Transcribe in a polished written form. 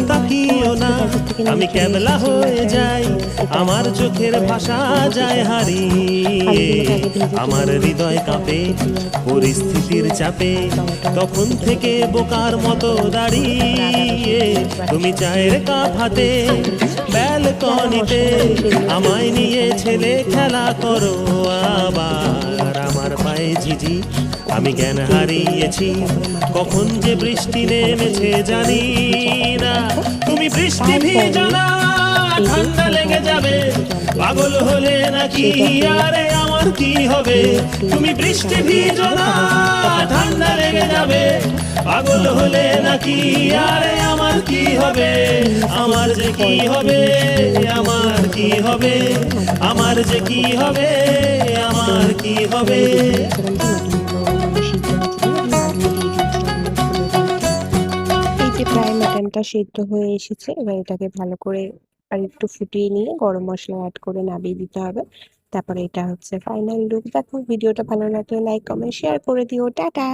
তাকিও না, আমি ক্যাবলা হয়ে যাই, আমার চোখের ভাষা যায় হারিয়ে, আমার হৃদয় কাঁপে পরিস্থিতির চাপে, তখন থেকে বোকার মতো দাঁড়িয়ে তুমি চায়ের কাপ হাতে ব্যালকনিতে আমায় নিয়ে ছেলে খেলা করো আবার। আমার পায়ে ঝিঝি, আমি জ্ঞান হারিয়েছি, কখন যে বৃষ্টি নেমেছে জানি না। তুমি বৃষ্টি ভিজো না, ঠান্ডা লেগে যাবে, পাগল হলে নাকি আরে আমার কি হবে? তুমি বৃষ্টি ভিজো না, ঠান্ডা লেগে যাবে, পাগল হলে নাকি আরে আমার কি হবে? আমার যে কি হবে, আমার কি হবে, আমার যে কি হবে, আমার কি হবে? এই যে প্রায় মাটনটা সিদ্ধ হয়ে এসেছে, এবার এটাকে ভালো করে আর একটু ফুটিয়ে নিয়ে গরম মশলা অ্যাড করে নামিয়ে দিতে হবে। তারপরে এটা হচ্ছে ফাইনাল লুক। দেখো, ভিডিওটা ভালো লাগলে লাইক কমেন্ট শেয়ার করে দিও। টাটা।